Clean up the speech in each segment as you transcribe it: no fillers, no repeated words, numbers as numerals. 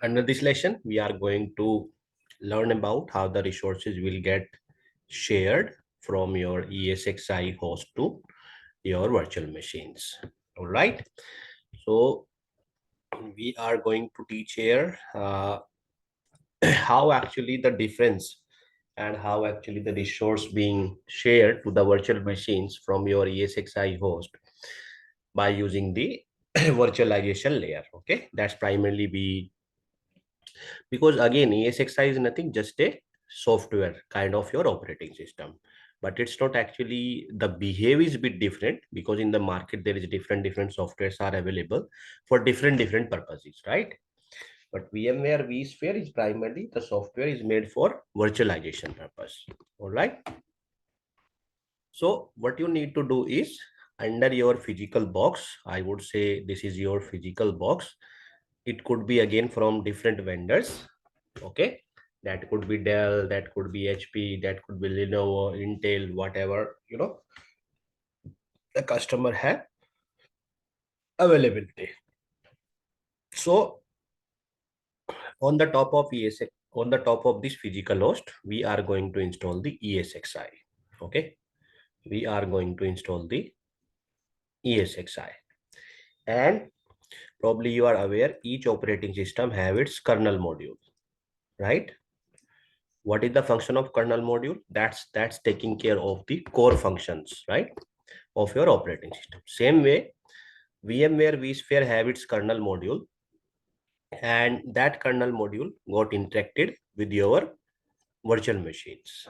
Under this lesson, we are going to learn about how the resources will get shared from your ESXi host to your virtual machines. All right. So we are going to teach here how actually the difference and how actually the resource being shared to the virtual machines from your ESXi host by using the virtualization layer. Okay, that's primarily because again ESXi is nothing just a software kind of your operating system, but it's not actually. The behavior is a bit different because in the market there is different softwares are available for different purposes, right? But VMware vSphere is primarily the software is made for virtualization purpose. All right. So what you need to do is under your physical box, I would say this is your physical box. It could be again from different vendors. Okay. That could be Dell, that could be HP, that could be Lenovo, Intel, whatever, the customer have availability. So on the top of ESX, on the top of this physical host, we are going to install the ESXi. Okay. We are going to install the ESXi. And probably you are aware each operating system have its kernel module, right? What is the function of kernel module? That's taking care of the core functions, right, of your operating system. Same way, VMware vSphere have its kernel module, and that kernel module got interacted with your virtual machines.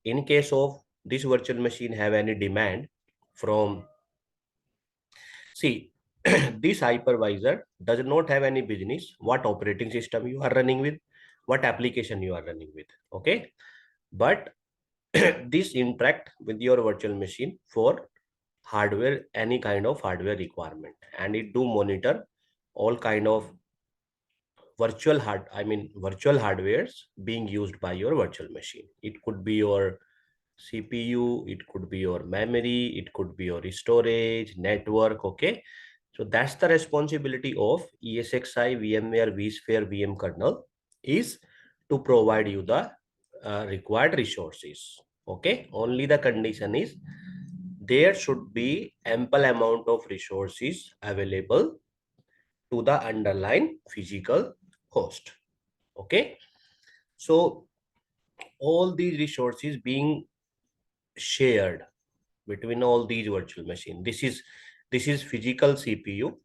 In case of this virtual machine have any demand from, see, this hypervisor does not have any business what operating system you are running with, what application you are running with. Okay, but this interact with your virtual machine for hardware, any kind of hardware requirement, and it do monitor all kind of virtual hardwares being used by your virtual machine. It could be your CPU, it could be your memory, it could be your storage, network. Okay, so that's the responsibility of ESXi VMware vSphere VM kernel, is to provide you the required resources. Okay, only the condition is there should be ample amount of resources available to the underlying physical host. Okay, so all these resources being shared between all these virtual machines. This is physical CPU,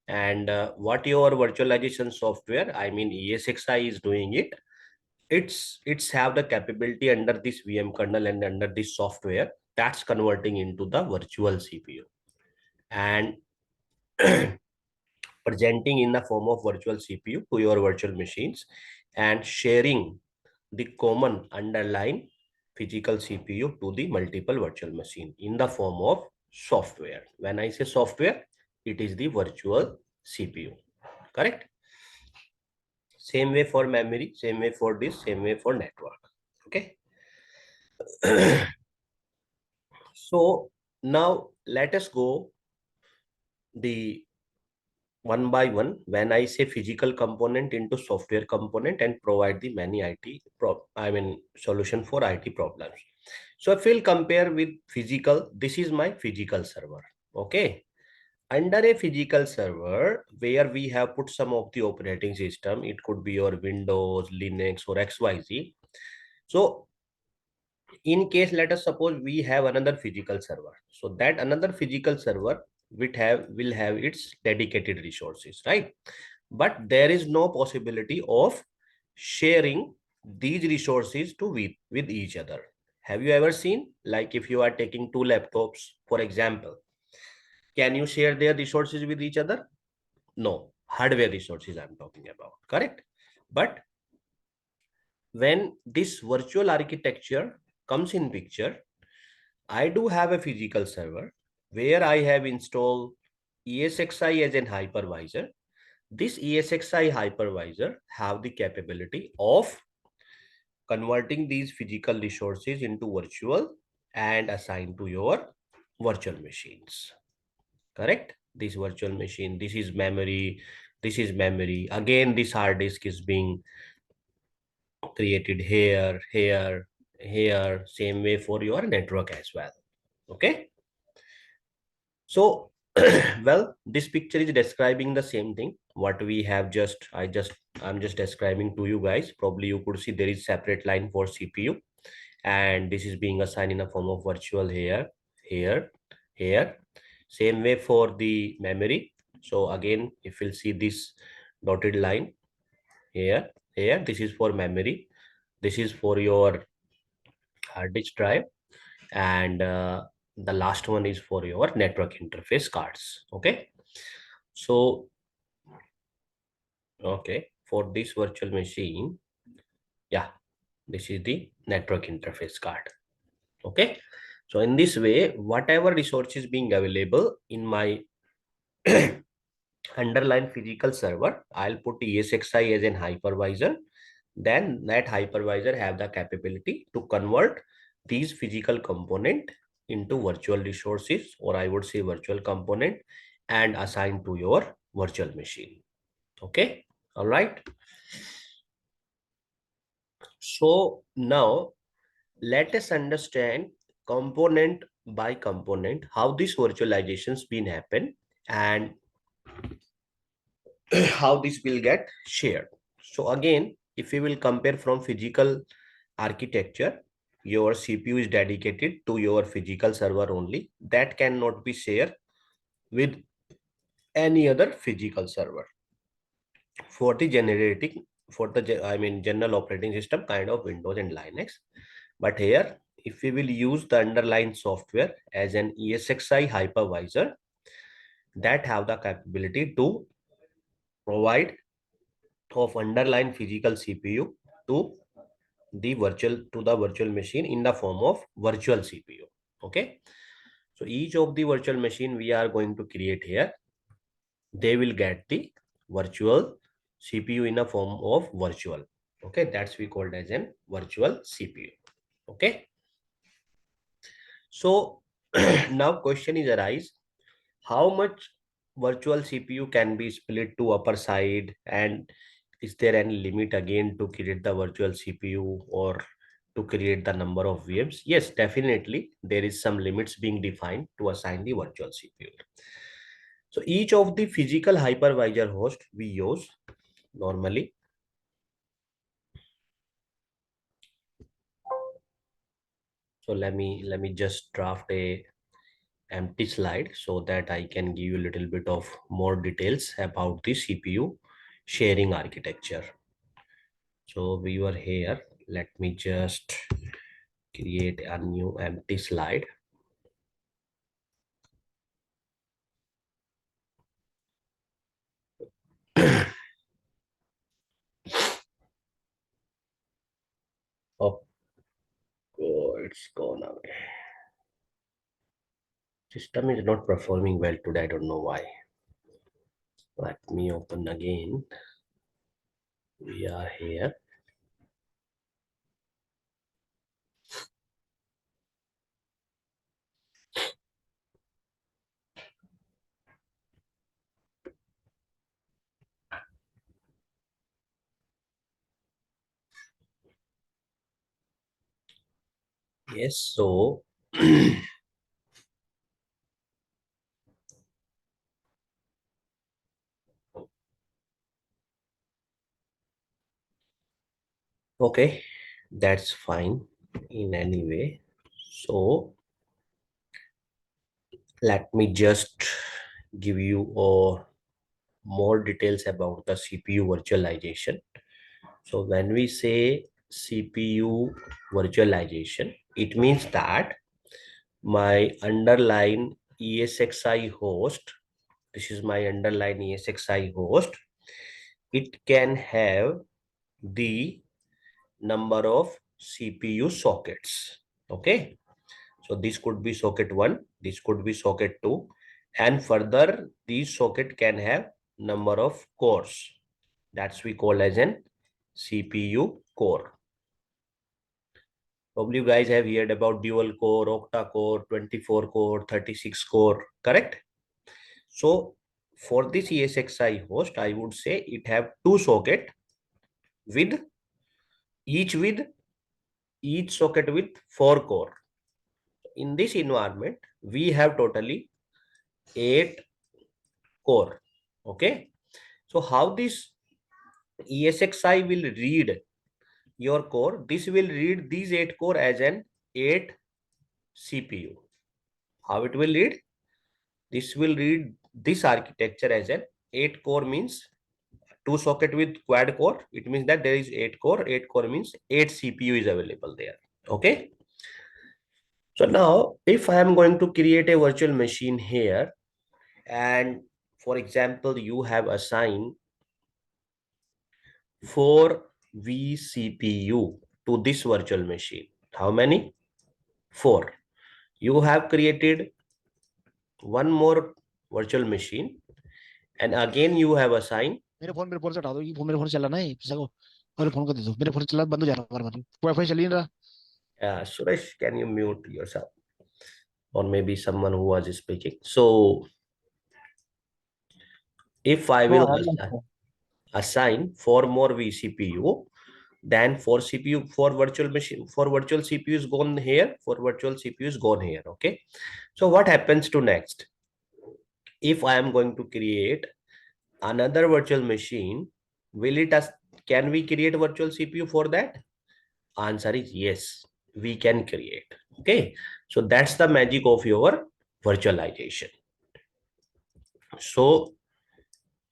and what your virtualization software, I mean ESXi, is doing it. It's have the capability under this VM kernel and under this software that's converting into the virtual CPU and presenting in the form of virtual CPU to your virtual machines and sharing the common underlying physical CPU to the multiple virtual machine in the form of software. When I say software, it is the virtual CPU, correct? Same way for memory, same way for this, same way for network. Okay. So now let us go the one by one when I say physical component into software component and provide the many solution for IT problems. So if we'll compare with physical, this is my physical server. Okay. Under a physical server where we have put some of the operating system, it could be your Windows, Linux or XYZ. So in case, let us suppose we have another physical server. So that another physical server will have its dedicated resources, right? But there is no possibility of sharing these resources with each other. Have you ever seen, like if you are taking two laptops, for example, can you share their resources with each other? No, hardware resources I'm talking about, correct? But when this virtual architecture comes in picture, I do have a physical server where I have installed ESXi as an hypervisor. This ESXi hypervisor have the capability of converting these physical resources into virtual and assigned to your virtual machines. correct? This virtual machine, this is memory, this is memory. Again, this hard disk is being created here, here, here, same way for your network as well. Okay. So, well, this picture is describing the same thing. What we have I'm just describing to you guys. Probably you could see there is separate line for CPU, and this is being assigned in a form of virtual here, here, here. Same way for the memory. So again, if you'll see this dotted line here, here, this is for memory. This is for your hard disk drive, and the last one is for your network interface cards. Okay. So, okay, for this virtual machine, yeah, this is the network interface card. Okay. So in this way, whatever resources being available in my underlying physical server, I'll put ESXi as an hypervisor. Then that hypervisor have the capability to convert these physical component into virtual resources, or I would say virtual component, and assign to your virtual machine. Okay. All right. So now let us understand component by component how this virtualizations been happen, and how this will get shared. So again, if we will compare from physical architecture, your CPU is dedicated to your physical server only. That cannot be shared with any other physical server. For the generating, for the, I mean, general operating system kind of Windows and Linux. But here, if we will use the underlying software as an ESXi hypervisor, that have the capability to provide of underlying physical CPU to the virtual machine in the form of virtual CPU. Okay. So each of the virtual machine we are going to create here, they will get the virtual CPU in a form of virtual. Okay. That's we called as an virtual CPU. Okay. So now question is arise, how much virtual CPU can be split to upper side, and is there any limit again to create the virtual CPU or to create the number of VMs? Yes, definitely there is some limits being defined to assign the virtual CPU. So each of the physical hypervisor host we use normally. So let me just draft a empty slide so that I can give you a little bit of more details about the CPU sharing architecture. So we were here. Let me just create a new empty slide. Oh, it's gone away. System is not performing well today. I don't know why. Let me open again. We are here. Yes, so okay, that's fine in any way. So let me just give you more details about the CPU virtualization. So when we say CPU virtualization, it means that my underlying ESXi host, this is my underlying ESXi host, it can have the number of CPU sockets. Okay. So this could be socket 1, this could be socket 2, and further these socket can have number of cores. That's we call as an CPU core. Probably you guys have heard about dual core, octa core, 24 core, 36 core, correct? So for this ESXi host, I would say it have two socket with each with each socket with 4 core. In this environment, we have totally 8 core. Okay. So how this ESXi will read your core? This will read these 8 core as an 8 CPU. How it will read? This will read this architecture as an 8 core means two socket with quad core. It means that there is 8 core. 8 core means 8 CPU is available there. Okay. So now if I am going to create a virtual machine here, and for example, you have assigned 4 vCPU to this virtual machine. How many? 4. You have created one more virtual machine, and again you have assigned. मेरे phone से हटा दो, ये phone मेरे phone से चला ना, ये पिसा को और फोन कर दे दो, मेरे फोन से चला बंद हो जा रहा है बार-बार, वाईफाई चल ही नहीं रहा। Suresh, can you mute yourself? Or maybe someone who was speaking. So if I हाँ will यार, assign 4 more vCPU, then for CPU, for virtual machine, for virtual CPU is gone here, for virtual CPU is gone here. Okay. So what happens to next? If I am going to create another virtual machine, will it as can we create virtual CPU for that? Answer is yes, we can create. Okay. So that's the magic of your virtualization. So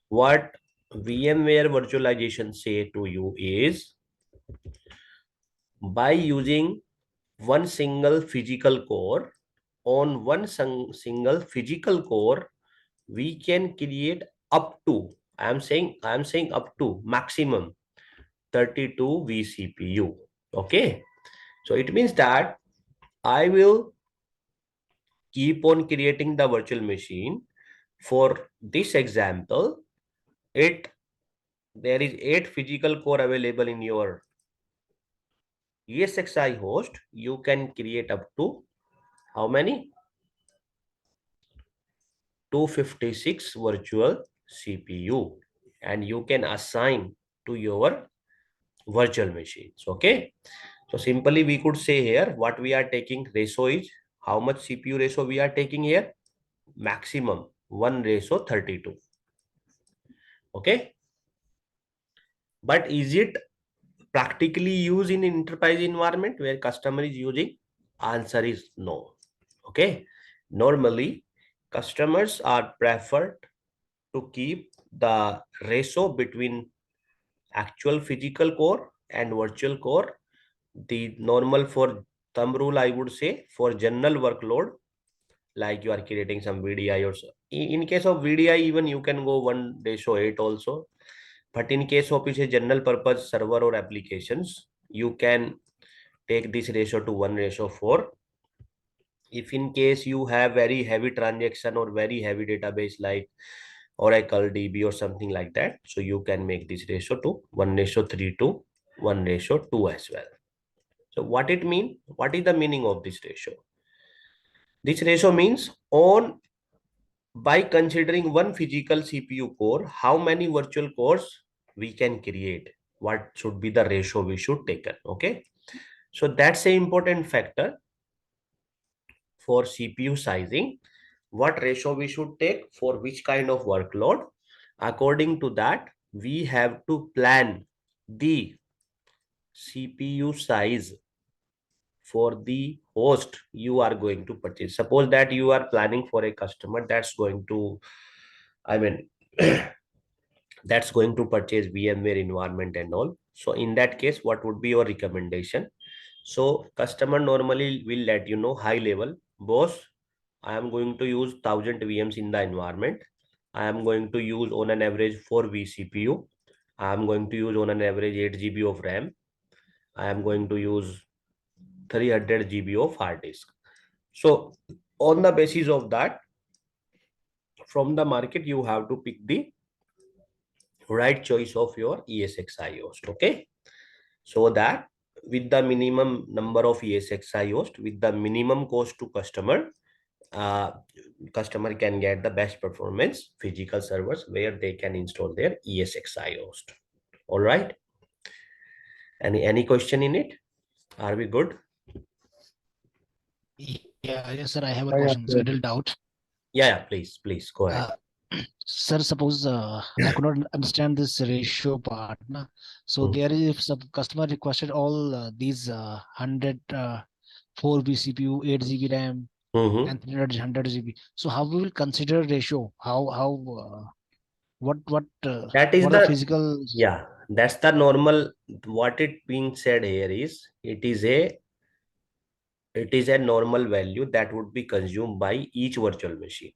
what VMware virtualization say to you is, by using one single physical core, on one single physical core, we can create up to, I'm saying up to maximum 32 vCPU. Okay. So it means that I will keep on creating the virtual machine. For this example, there is 8 physical core available in your ESXi host. You can create up to how many? 256 virtual CPU, and you can assign to your virtual machines. Okay. So simply we could say here what we are taking ratio is, how much CPU ratio we are taking here? Maximum 1:32. Okay. But is it practically used in enterprise environment where customer is using? Answer is no. Okay. Normally, customers are preferred to keep the ratio between actual physical core and virtual core. The normal for thumb rule, I would say, for general workload, like you are creating some VDI or so. In case of VDI, even you can go 1:8 also. But in case of a general purpose server or applications, you can take this ratio to 1:4. If in case you have very heavy transaction or very heavy database like Oracle DB or something like that, so you can make this ratio to 1:3 to 1:2 as well. So what it mean? What is the meaning of this ratio? This ratio means on, by considering one physical CPU core, how many virtual cores we can create? What should be the ratio we should take? Okay. So that's an important factor for CPU sizing. What ratio we should take for which kind of workload? According to that, we have to plan the CPU size for the host you are going to purchase. Suppose that you are planning for a customer that's going to, I mean, that's going to purchase VMware environment and all. So in that case, what would be your recommendation? So customer normally will let you know high level, boss, I am going to use 1000 VMs in the environment. I am going to use on an average 4 vCPU. I am going to use on an average 8 GB of RAM. I am going to use 300 GB of hard disk. So on the basis of that, from the market, you have to pick the right choice of your ESXi host. Okay. So that with the minimum number of ESXi host, with the minimum cost to customer, customer can get the best performance physical servers where they can install their ESXi host. All right. Any question in it? Are we good? Yeah, yes, sir. I have a Yeah, yeah, question. So sure. little doubt. Yeah, please go ahead. Uh, Sir, suppose I could not understand this ratio part. Na? So Mhm. there is if some customer requested all these 100 4 vCPU, 8 GB RAM, Mhm. and 300 GB. So how we will consider ratio? How That is what are the, physical? yeah, that's the normal. What it being said here is it is a normal value that would be consumed by each virtual machine.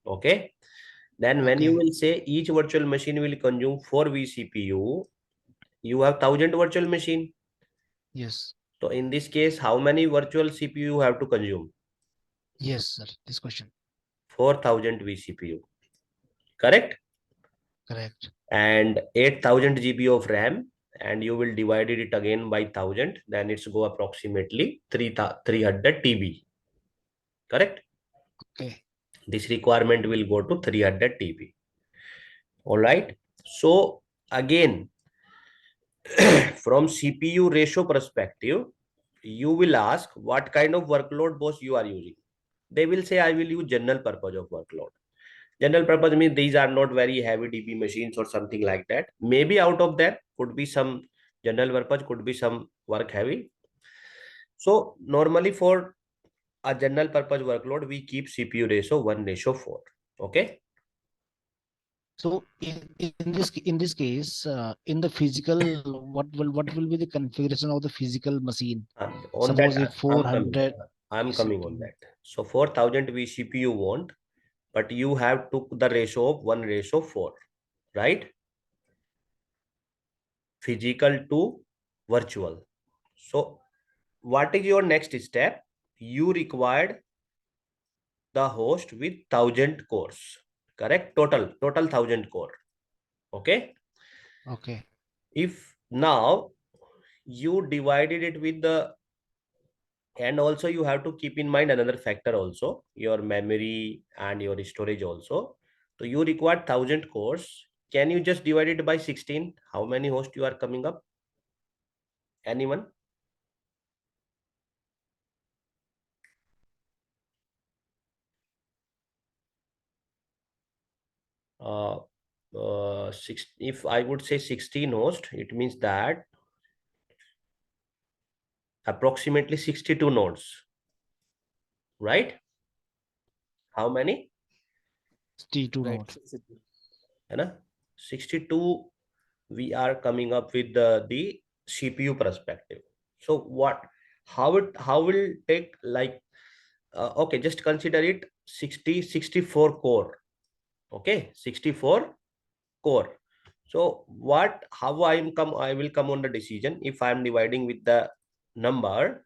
Okay. Then when you Okay. will say each virtual machine will consume 4 vCPU, you have 1000 virtual machine. Yes. So in this case, how many virtual CPU you have to consume? Yes, sir. This question. 4000 vCPU. Correct? Correct. And 8000 GB of RAM, and you will divide it again by 1000, then it's go approximately 300 TB. Correct? Okay. This requirement will go to 300 TB. All right. So again, from CPU ratio perspective, you will ask what kind of workload boss you are using. They will say, I will use general purpose of workload. General purpose means these are not very heavy DB machines or something like that. Maybe out of that could be some general purpose, could be some work heavy. So normally for a general purpose workload, we keep CPU ratio 1:4. Okay. So in this case, in the physical, what will be the configuration of the physical machine? On that, Suppose if I'm coming. 400 I'm coming on CPU. that. So 4000 vCPU you want, but you have took the ratio of 1:4, right? Physical to virtual. So what is your next step? You required the host with 1000 cores. Correct? Total 1000 core. Okay. Okay. If now you divided it with the, and also you have to keep in mind another factor also, your memory and your storage also. So you require 1000 cores. Can you just divide it by 16? How many hosts you are coming up? Anyone? uh, if I would say 16 host, it means that approximately 62 nodes, right? How many? T2 Right. node. है ना? 62 we are coming up with the CPU perspective. So how will take like, okay, just consider it 64 core. Okay, 64 core. So I will come on the decision if I am dividing with the number.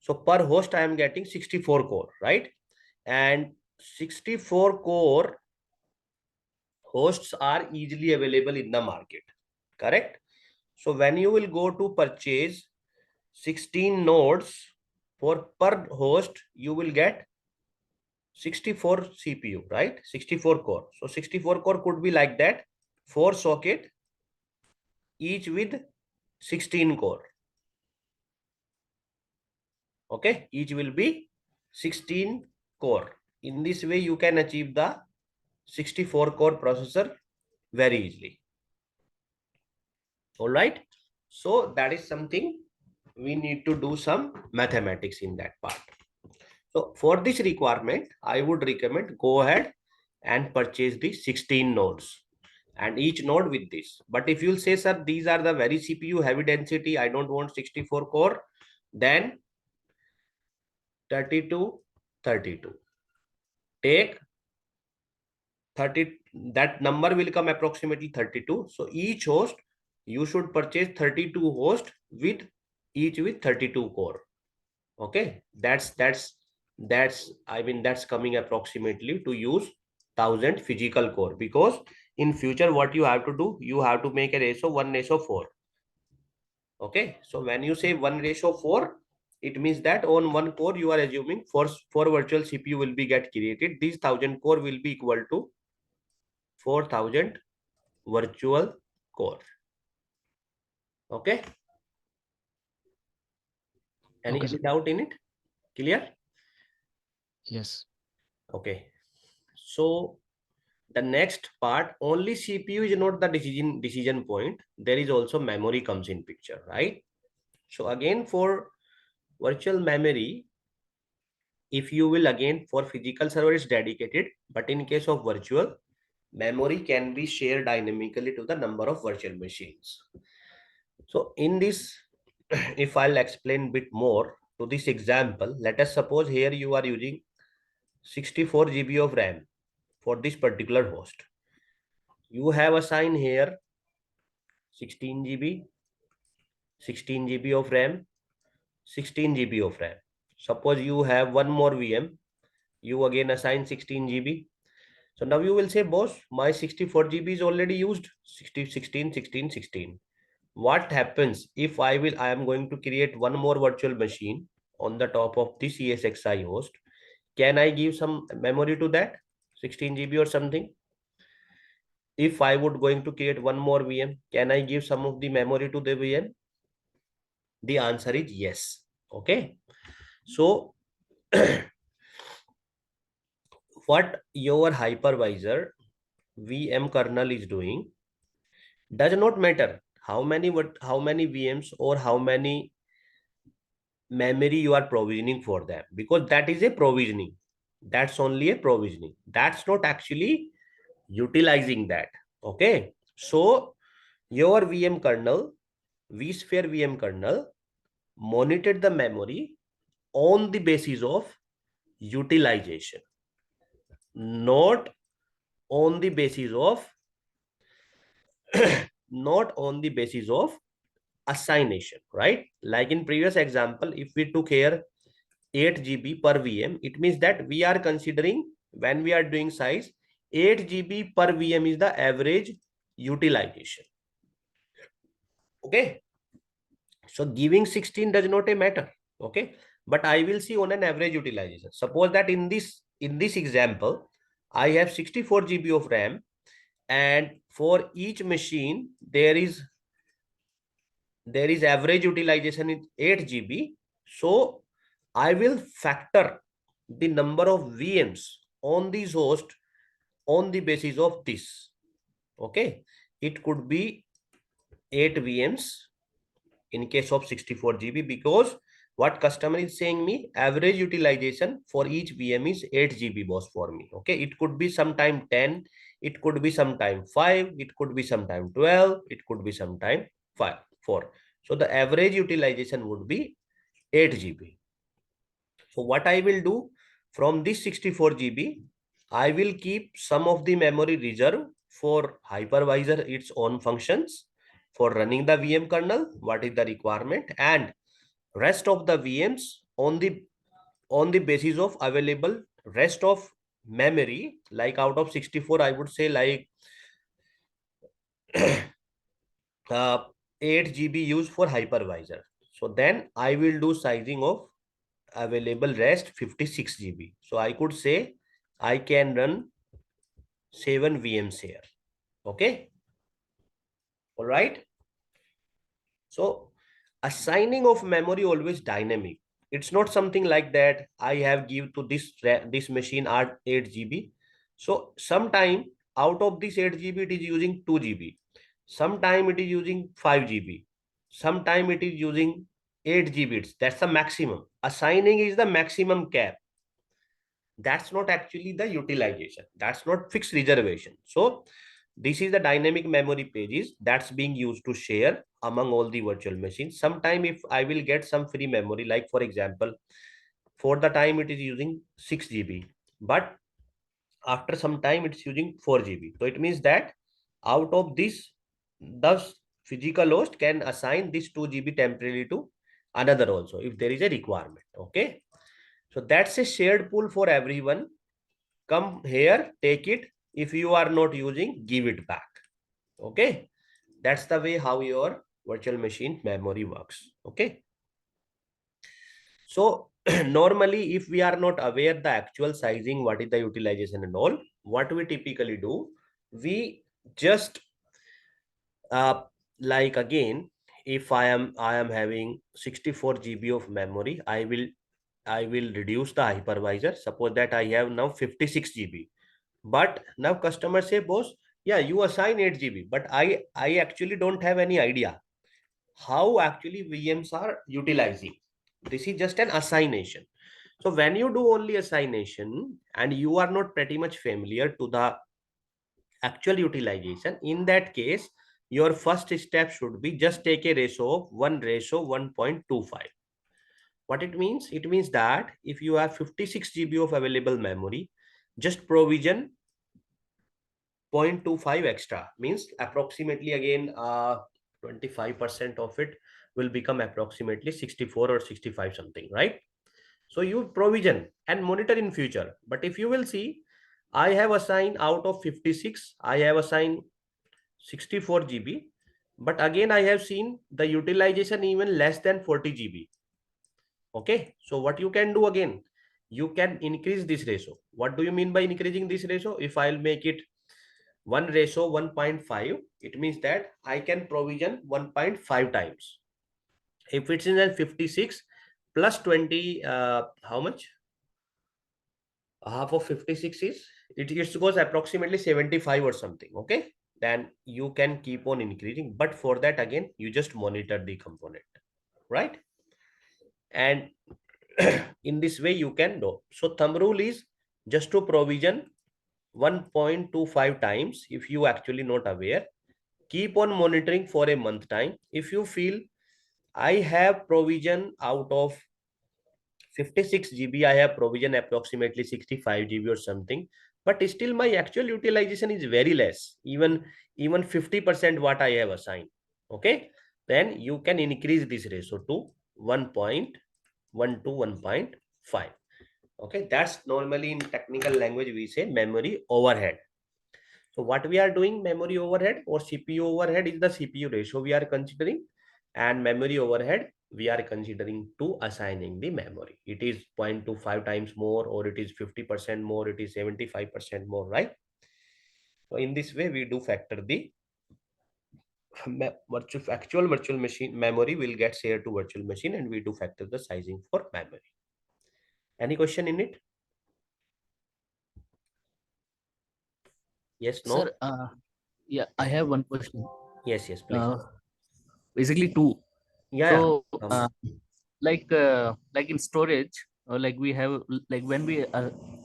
So per host I am getting 64 core, right? And 64 core hosts are easily available in the market. Correct? So when you will go to purchase 16 nodes for per host, you will get 64 CPU, right? 64 core. So 64 core could be like that, 4 socket, each with 16 core. Okay, each will be 16 core. In this way, you can achieve the 64 core processor very easily. All right. So that is something we need to do some mathematics in that part. So for this requirement, I would recommend go ahead and purchase the 16 nodes and each node with this. But if you'll say, sir, these are the very CPU heavy density, I don't want 64 core, then 32, 32. Take 30, that number will come approximately 32. So each host, you should purchase 32 host with each with 32 core. Okay, that's I mean that's coming approximately to use 1000 physical core, because in future what you have to do, you have to make a ratio 1:4. Okay, so when you say 1:4, It means that on one core you are assuming four virtual CPU will be get created. These 1000 core will be equal to 4000 virtual core. Okay. Any Okay, sir. doubt in it? Clear? Yes. Okay. So the next part, only CPU is not the decision point. There is also memory comes in picture, right? So again, for virtual memory, if you will, again, for physical server is dedicated, but in case of virtual, memory can be shared dynamically to the number of virtual machines. So in this, if I'll explain bit more to this example, let us suppose here you are using 64 GB of RAM for this particular host. You have assigned here 16 GB, 16 GB of RAM, 16 GB of RAM. Suppose you have one more VM, you again assign 16 GB. So now you will say, boss, my 64 GB is already used, 60, 16, 16, 16. What happens if I am going to create one more virtual machine on the top of this ESXi host? Can I give some memory to that 16 GB or something? If I would going to create one more VM, can I give some of the memory to the VM? The answer is yes. Okay. So what your hypervisor VM kernel is doing does not matter how many VMs or how many memory you are provisioning for them, because that is a provisioning. That's only a provisioning. That's not actually utilizing that. Okay. So your VM kernel, vSphere VM kernel, monitored the memory on the basis of utilization, not on the basis of not on the basis of assignation, right? Like in previous example, if we took here 8 GB per VM, it means that we are considering, when we are doing size, 8 GB per VM is the average utilization. Okay. So giving 16 does not matter. Okay. But I will see on an average utilization. Suppose that in this example, I have 64 GB of RAM, and for each machine there is average utilization in 8 GB. So I will factor the number of VMs on this host on the basis of this. Okay. It could be 8 VMs in case of 64 GB, because what customer is saying me, average utilization for each VM is 8 GB boss for me. Okay. It could be sometime 10, it could be sometime 5, it could be sometime 12, it could be sometime 5, 4. So the average utilization would be 8 GB. So what I will do, from this 64 GB, I will keep some of the memory reserve for hypervisor its own functions, for running the VM kernel, what is the requirement, and rest of the VMs on the basis of available rest of memory, like out of 64, I would say like uh, 8 GB used for hypervisor. So then I will do sizing of available rest 56 GB. So I could say I can run 7 VMs here. Okay. All right. So assigning of memory always dynamic. It's not something like that I have give to this machine are 8 GB. So sometime out of this 8 GB it is using 2 GB. Sometime it is using 5 GB. Sometime it is using 8 GB. That's the maximum. Assigning is the maximum cap. That's not actually the utilization. That's not fixed reservation. So this is the dynamic memory pages that's being used to share among all the virtual machines. Sometime if I will get some free memory, like for example, for the time it is using 6 GB, but after some time it's using 4 GB. So it means that out of this, the physical host can assign this 2 GB temporarily to another also if there is a requirement. Okay. So that's a shared pool for everyone. Come here, take it. If you are not using, give it back. Okay. That's the way how your virtual machine memory works. Okay. So normally, if we are not aware the actual sizing, what is the utilization and all, what we typically do, we just like again, if I am having 64 GB of memory, I will reduce the hypervisor. Suppose that I have now 56 GB. But now customer say, boss, yeah, you assign 8 GB, but I actually don't have any idea how actually VMs are utilizing. This is just an assignation. So when you do only assignation and you are not pretty much familiar to the actual utilization, in that case, your first step should be just take a ratio of 1:1.25. What it means? It means that if you have 56 GB of available memory, just provision 0.25 extra, means approximately again 25% of it will become approximately 64 or 65 something, right? So you provision and monitor in future. But if you will see, I have assigned out of 56, I have assigned 64 GB. But again, I have seen the utilization even less than 40 GB. Okay. So what you can do again, you can increase this ratio. What do you mean by increasing this ratio? If I'll make it 1:1.5, it means that I can provision 1.5 times. If it's in a 56 plus 20, how much? Half of 56 is, it goes approximately 75 or something. Okay. Then you can keep on increasing. But for that, again, you just monitor the component, right? And in this way, you can do. So thumb rule is just to provision 1.25 times if you actually not aware. Keep on monitoring for a month time. If you feel I have provision out of 56 GB, I have provision approximately 65 GB or something, but still my actual utilization is very less, even 50% what I have assigned. Okay, then you can increase this ratio to 1.1 to 1.5. Okay, that's normally in technical language we say memory overhead. So what we are doing, memory overhead or CPU overhead is the CPU ratio we are considering, and memory overhead we are considering to assigning the memory. It is 0.25 times more, or it is 50% more, it is 75% more, right? So in this way, we do factor the actual virtual machine memory will get shared to virtual machine, and we do factor the sizing for memory. Any question in it? Yes, Sir, no? yeah, I have one question. Yes, yes, please. Uh, Basically two. Yeah, yeah. So, like in storage, like we have, like when we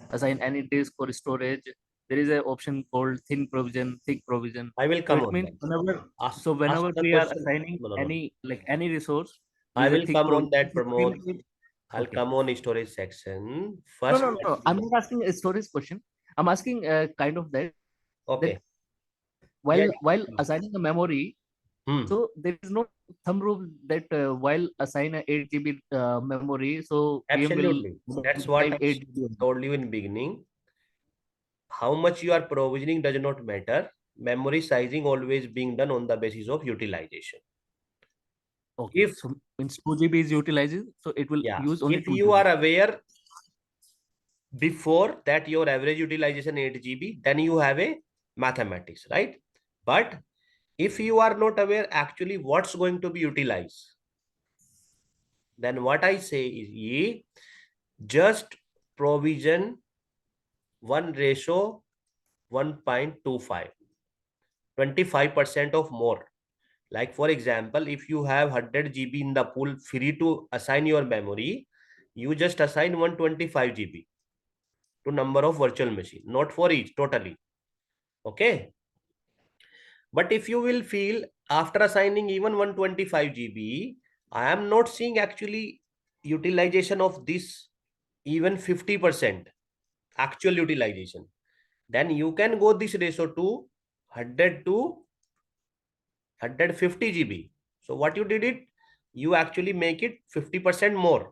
assign any disk for storage, there is an option called thin provision, thick provision. I will So come it on means that. Ask whenever the we are question. assigning No, no, no. any, like any resource, there I is a will thick come on provision. that, Pramod. I'll Okay. come on storage section. No, First, no, no. I'm not asking a storage question. I'm asking kind of that okay. Yeah, while yeah. assigning a memory, Hmm. so there is no thumb rule that while assign a 8 GB memory, so VM will Absolutely. That's what type I 8 GB. told you in beginning. How much you are provisioning does not matter. Memory sizing always being done on the basis of utilization. Okay, If, so means 2 GB is utilized, so it will yeah, use only if 2 you GB. are aware before that your average utilization 8 GB, then you have a mathematics, right? But if you are not aware actually what's going to be utilized, then what I say is ye just provision 1:1.25, 25% of more. Like for example, if you have 100 GB in the pool free to assign your memory, you just assign 125 GB to number of virtual machine, not for each totally. Okay. But if you will feel after assigning even 125 GB, I am not seeing actually utilization of this even 50% actual utilization. Then you can go this ratio to 100 to 150 GB. So what you did it, you actually make it 50% more,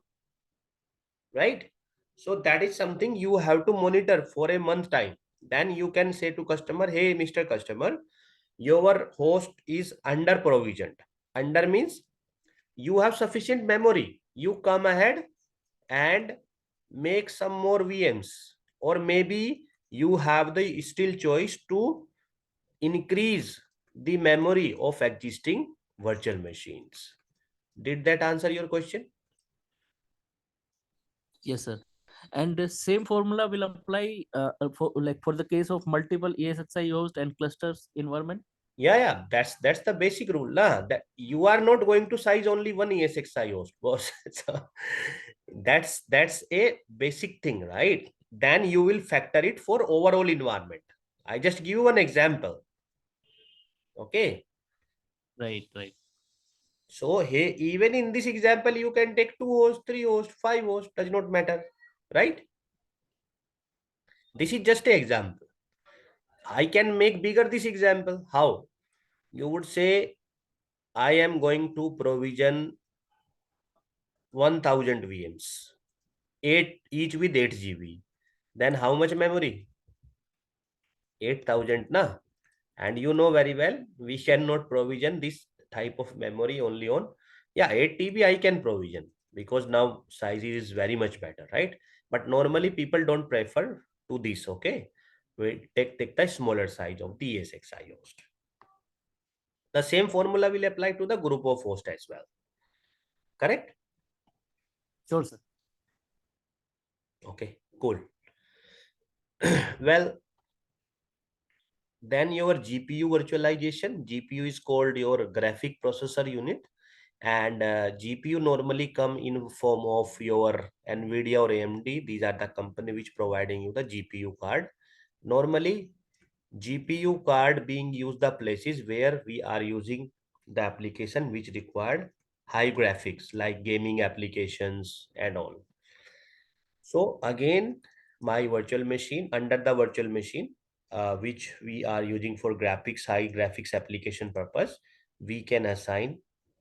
right? So that is something you have to monitor for a month time. Then you can say to customer, hey, Mr. Customer, your host is under provisioned. Under means you have sufficient memory. You come ahead and make some more VMs, or maybe you have the still choice to increase the memory of existing virtual machines. Did that answer your question? Yes, sir. And the same formula will apply for the case of multiple ESXi host and clusters environment. Yeah, that's the basic rule, lah. That you are not going to size only one ESXi host, boss. So that's a basic thing, right? Then you will factor it for overall environment. I just give you one example. Okay. Right, right. So hey, even in this example, you can take 2 hosts, 3 hosts, 5 hosts, does not matter, right? This is just an example. I can make bigger this example. How? You would say, I am going to provision 1000 VMs, 8 each with 8 GB. Then how much memory? 8000, na? And you know very well, we cannot provision this type of memory only on, yeah, 8 TB I can provision, because now size is very much better, right? But normally people don't prefer to this, okay? We take the smaller size of the ESXi host. The same formula will apply to the group of host as well. Correct? Sure, sir. Okay, cool. Well, then your GPU virtualization, GPU is called your graphic processor unit, and GPU normally come in form of your NVIDIA or AMD. These are the company which providing you the GPU card. Normally, GPU card being used the places where we are using the application which required high graphics, like gaming applications and all. So again, my virtual machine, under the virtual machine, which we are using for graphics, high graphics application purpose, we can assign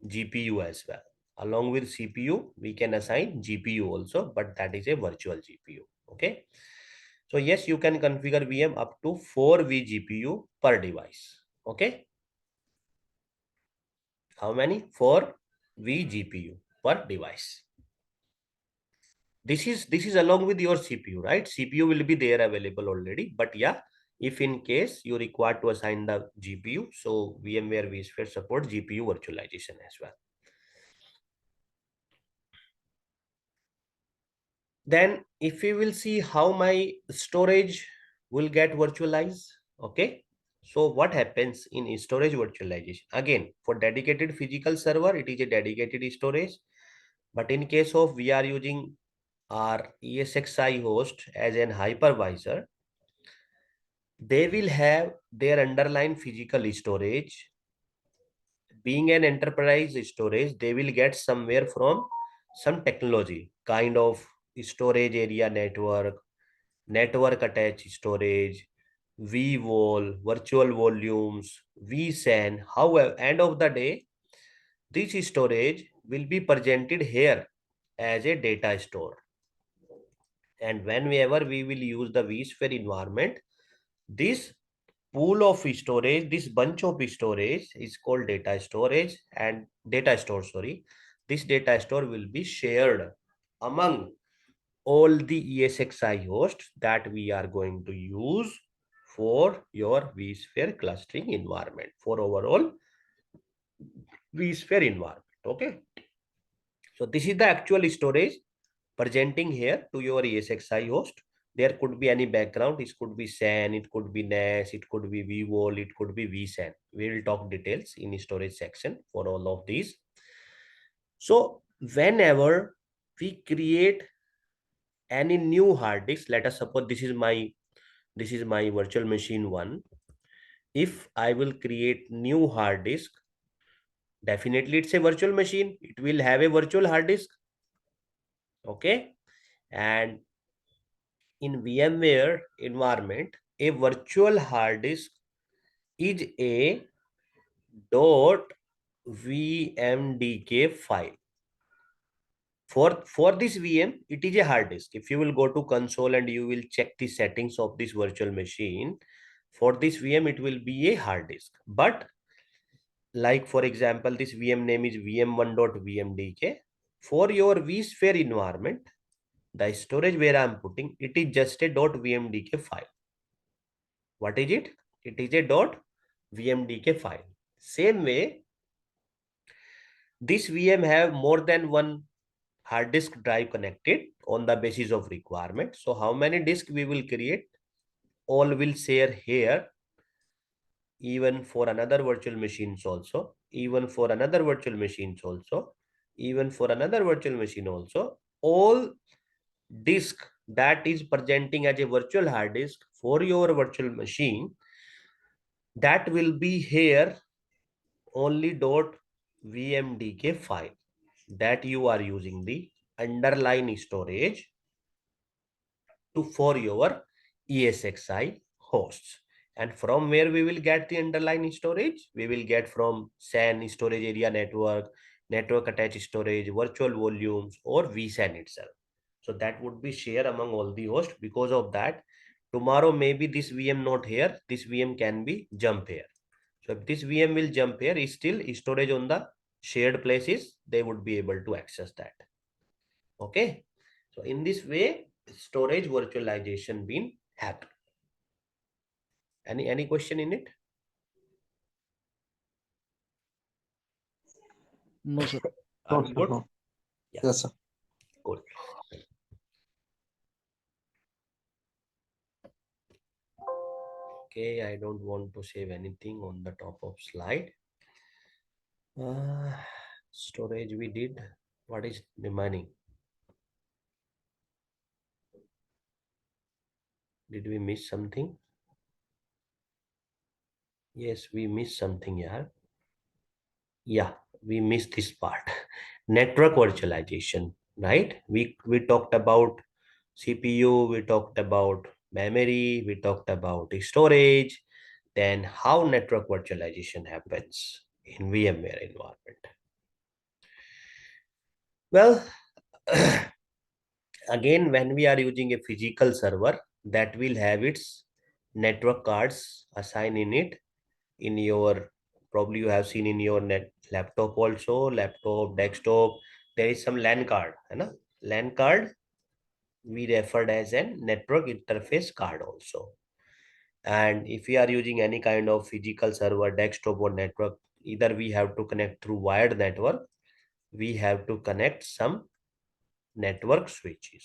GPU as well. Along with CPU, we can assign GPU also, but that is a virtual GPU. Okay. So yes, you can configure VM up to 4 vGPU per device. Okay. How many? 4 vGPU per device. This is along with your CPU, right? CPU will be there available already, but yeah, if in case you require to assign the GPU, so VMware vSphere support GPU virtualization as well. Then if we will see how my storage will get virtualized, okay? So what happens in storage virtualization? Again, for dedicated physical server, it is a dedicated storage. But in case of we are using our ESXi host as an hypervisor, they will have their underlying physical storage. Being an enterprise storage, they will get somewhere from some technology, kind of storage area network, network attached storage, vWall, virtual volumes, vSAN. However, end of the day, this storage will be presented here as a data store. And whenever we will use the vSphere environment, this pool of storage, this bunch of storage is called data storage, and data store, sorry. This data store will be shared among all the ESXi hosts that we are going to use for your vSphere clustering environment, for overall vSphere environment. Okay. So this is the actual storage presenting here to your ESXi host. There could be any background. It could be SAN, it could be NAS, it could be vWall, it could be vSAN. We will talk details in storage section for all of these. So whenever we create any new hard disk, let us suppose this is my virtual machine 1. If I will create new hard disk, definitely it's a virtual machine. It will have a virtual hard disk. Okay. And in VMware environment, a virtual hard disk is a .vmdk file. For this VM, it is a hard disk. If you will go to console and you will check the settings of this virtual machine, for this VM, it will be a hard disk. But like for example, this VM name is vm1.vmdk. For your vSphere environment, the storage where I'm putting, it is just a .vmdk file. What is it? It is a .vmdk file. Same way, this VM have more than one hard disk drive connected on the basis of requirement. So how many disks we will create? All will share here, even for another virtual machines also, even for another virtual machines also, even for another virtual machine also. All disk that is presenting as a virtual hard disk for your virtual machine, that will be here only .vmdk file, that you are using the underlying storage to for your ESXi hosts. And from where we will get the underlying storage? We will get from SAN, storage area network, network attached storage, virtual volumes, or vSAN itself. So that would be shared among all the hosts. Because of that, tomorrow maybe this VM not here, this VM can be jump here. So if this VM will jump here, is still storage on the shared places, they would be able to access that. Okay. So in this way, storage virtualization been happen. Any question in it? No, sir. Are No, we sir, good? no. Yeah. Yes, sir. Good. Okay, I don't want to save anything on the top of slide. Storage we did. What is remaining? Did we miss something? Yes, we missed something here. Yeah, we missed this part. Network virtualization, right? We talked about CPU, we talked about memory, we talked about storage, then how network virtualization happens in VMware environment. Well, again, when we are using a physical server, that will have its network cards assigned in it. In your, probably you have seen in your laptop also, laptop, desktop, there is some LAN card, right? LAN card we referred as a network interface card also. And if we are using any kind of physical server, desktop or network, either we have to connect through wired network, we have to connect some network switches.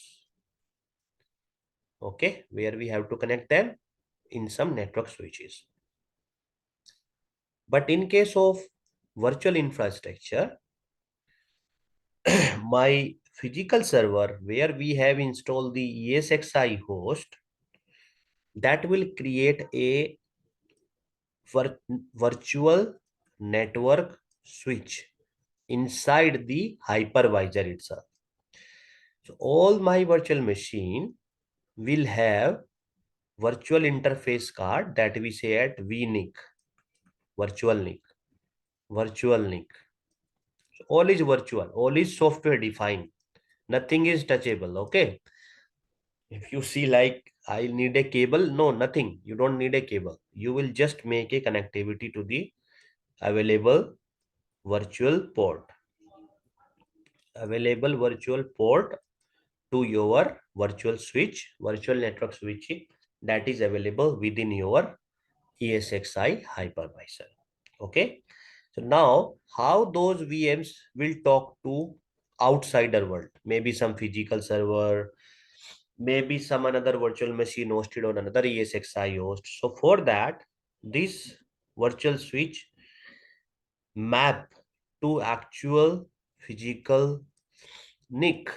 Okay, where we have to connect them in some network switches. But in case of virtual infrastructure, my physical server where we have installed the ESXi host, that will create a virtual network switch inside the hypervisor itself. So all my virtual machine will have virtual interface card that we say at VNIC, virtual NIC, virtual NIC. So all is virtual, all is software defined, nothing is touchable. Okay. If you see like I need a cable, no, nothing. You don't need a cable. You will just make a connectivity to the available virtual port. Available virtual port to your virtual switch, virtual network switching that is available within your ESXi hypervisor. Okay. So now how those VMs will talk to outsider world, maybe some physical server, maybe some another virtual machine hosted on another ESXi host. So for that, this virtual switch map to actual physical NIC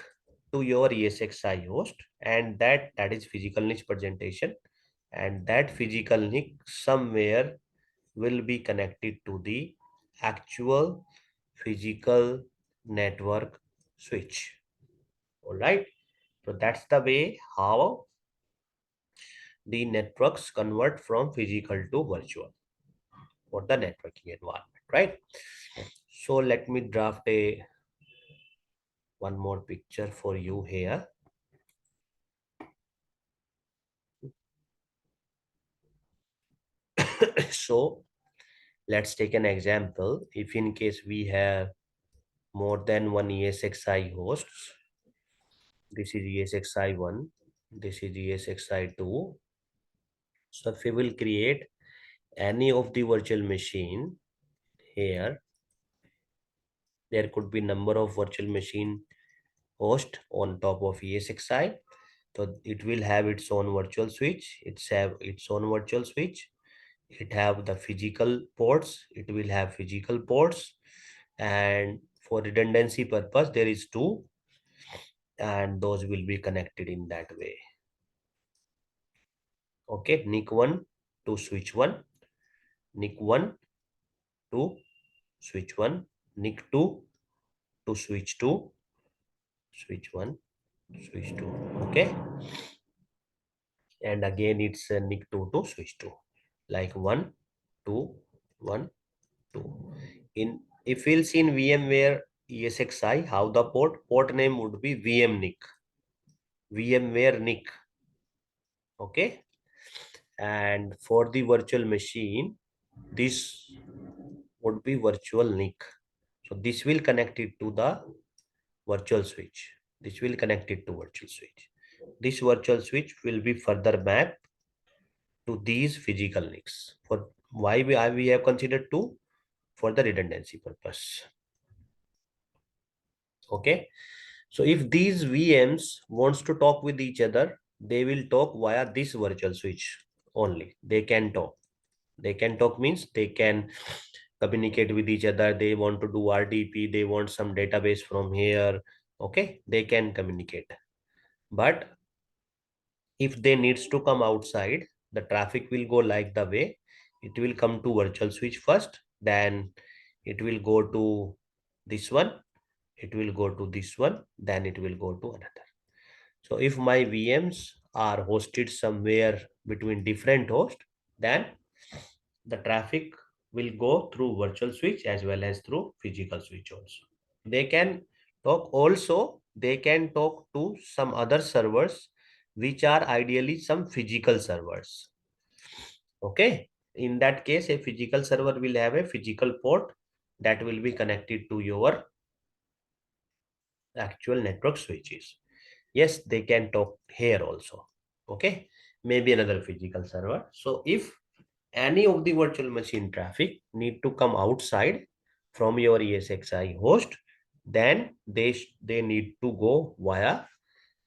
to your ESXi host, and that is physical niche presentation, and that physical NIC somewhere will be connected to the actual physical network switch. All right. So that's the way how the networks convert from physical to virtual for the networking environment, right? So let me draft a one more picture for you here. So let's take an example. If in case we have more than one ESXi hosts, This is ESXi1. This is ESXi2. So if we will create any of the virtual machine here, there could be number of virtual machine host on top of ESXi. So it will have its own virtual switch. It's have its own virtual switch. It have the physical ports. It will have physical ports. And for redundancy purpose, there is two, and those will be connected in that way. Okay, NIC 1 to switch 1, NIC 1 to switch 1, NIC 2 to switch 2, switch 1, switch 2. Okay, and again it's a NIC 2 to switch 2, like 1, 2, 1, 2. In if we'll see in VMware ESXi, how the port name would be VMNIC, VMware NIC. Okay, and for the virtual machine, this would be virtual NIC. So this will connect it to the virtual switch. This will connect it to virtual switch. This virtual switch will be further mapped to these physical NICs. For why we have considered two? For the redundancy purpose. Okay. So if these VMs wants to talk with each other, they will talk via this virtual switch only. They can talk. They can talk means they can communicate with each other. They want to do RDP. They want some database from here. Okay, they can communicate. But if they needs to come outside, the traffic will go like the way. It will come to virtual switch first. Then it will go to this one. It will go to this one. Then it will go to another. So if my VMs are hosted somewhere between different hosts, then the traffic will go through virtual switch as well as through physical switch also. They can talk also, they can talk to some other servers, which are ideally some physical servers. Okay. In that case, a physical server will have a physical port that will be connected to your actual network switches. Yes, they can talk here also. Okay. Maybe another physical server. So if any of the virtual machine traffic need to come outside from your ESXi host, then they need to go via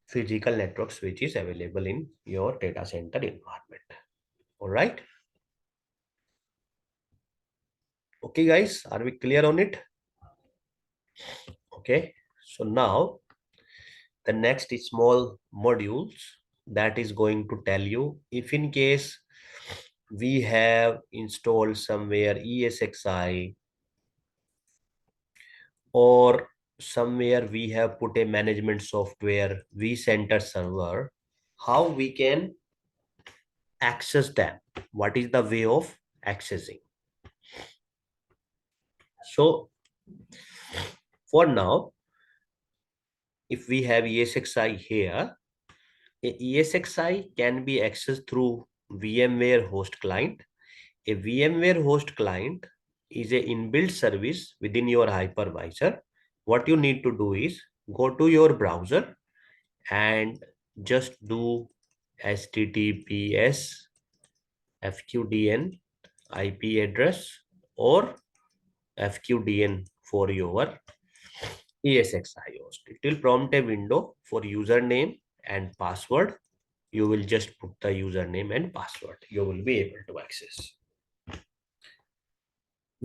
physical network switches available in your data center environment. All right. Okay, guys, are we clear on it? Okay. So now the next small modules that is going to tell you if in case we have installed somewhere ESXi, or somewhere we have put a management software vCenter server, how we can access them? What is the way of accessing? So for now, if we have ESXi here, a ESXi can be accessed through VMware host client. A VMware host client is a inbuilt service within your hypervisor. What you need to do is go to your browser and just do HTTPS FQDN IP address or FQDN for your ESXi host. It will prompt a window for username and password. You will just put the username and password. You will be able to access.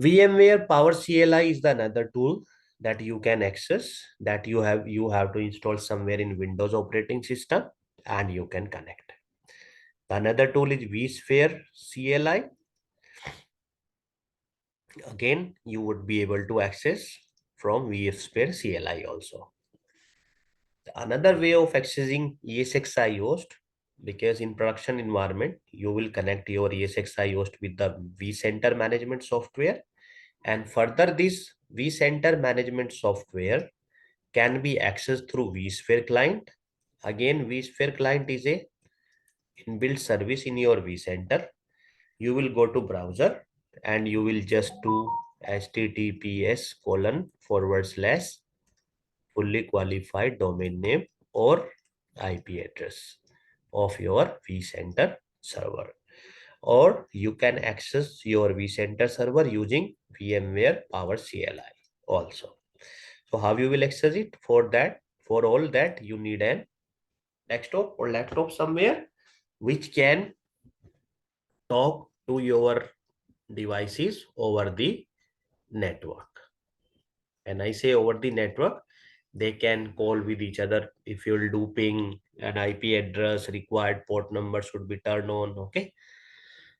VMware Power CLI is the another tool that you can access, that you have to install somewhere in Windows operating system and you can connect. Another tool is vSphere CLI. Again, you would be able to access from vSphere CLI also. Another way of accessing ESXi host, because in production environment, you will connect your ESXi host with the vCenter management software. And further, this vCenter management software can be accessed through vSphere client. Again, vSphere client is a inbuilt service in your vCenter. You will go to browser and you will just do https:// fully qualified domain name or IP address of your vCenter server. Or you can access your vCenter server using VMware Power CLI also. So how you will access it? For that, for all that, you need an desktop or laptop somewhere which can talk to your devices over the network. And I say over the network, they can call with each other. If you'll do ping, an IP address, required port number should be turned on. Okay.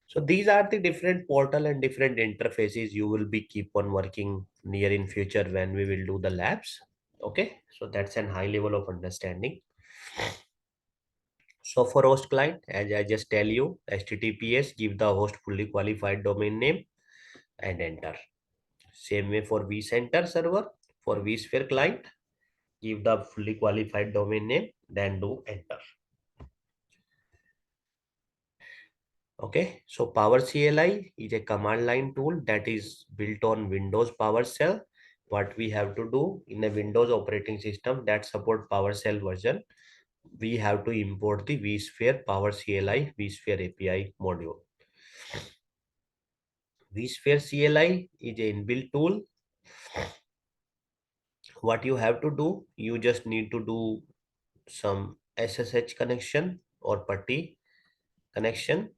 So these are the different portal and different interfaces you will be keep on working near in future when we will do the labs. Okay. So that's an high level of understanding. So for host client, as I just tell you, HTTPS, give the host fully qualified domain name and enter. Same way for vCenter server, for vSphere client, give the fully qualified domain name, then do enter. Okay, so Power CLI is a command line tool that is built on Windows PowerShell. What we have to do in a Windows operating system that support PowerShell version, we have to import the vSphere Power CLI vSphere API module. vSphere CLI is an inbuilt tool. What you have to do, you just need to do some SSH connection or putty connection.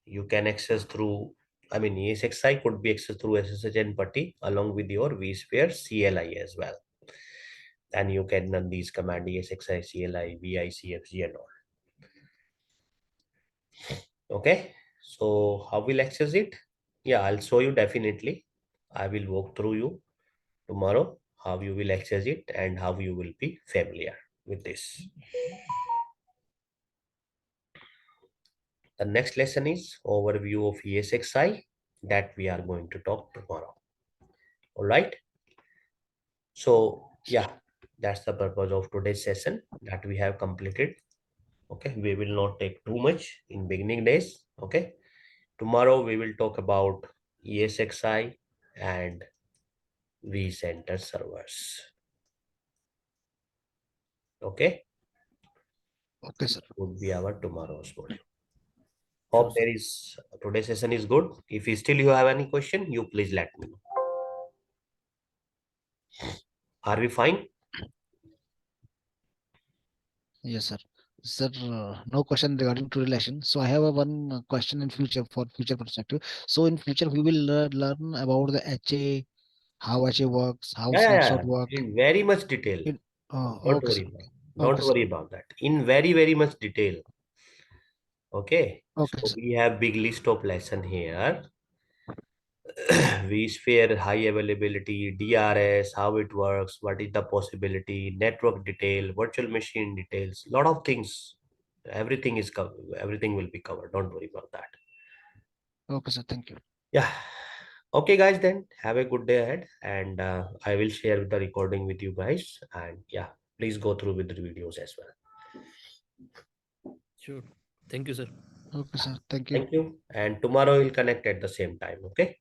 You can access through, I mean, ESXi could be accessed through SSH and putty along with your vSphere CLI as well. And you can run these command ESXi, CLI, VICFG and all. Okay, so how will access it? Yeah, I'll show you definitely. I will walk through you tomorrow how you will access it and how you will be familiar with this. The next lesson is overview of ESXi that we are going to talk tomorrow. All right. So yeah, that's the purpose of today's session that we have completed. Okay, we will not take too much in beginning days. Okay, tomorrow we will talk about ESXi and vCenter servers. Okay, Okay, sir. would be our tomorrow's module. Sure, Hope sir. there is today's session is good. If you still you have any question, you please let me know. Are we fine? Yes, sir. Sir, no question regarding to relation. So I have a one question in future for future perspective. So in future we will learn about the HA, how HA works, how Yeah. snapshot work. In very much detail. In, Don't okay, worry sir. about. Don't Okay, sir. worry about that. In very much detail. Okay. Okay, So sir. we have big list of lesson here. vSphere high availability, DRS, how it works, what is the possibility, network detail, virtual machine details, lot of things. Everything is covered. Everything will be covered. Don't worry about that. Okay, sir. Thank you. Yeah. Okay, guys. Then have a good day ahead, and I will share the recording with you guys. And yeah, please go through with the videos as well. Sure. Thank you, sir. Okay, sir. Thank you. Thank you. And tomorrow we'll connect at the same time. Okay.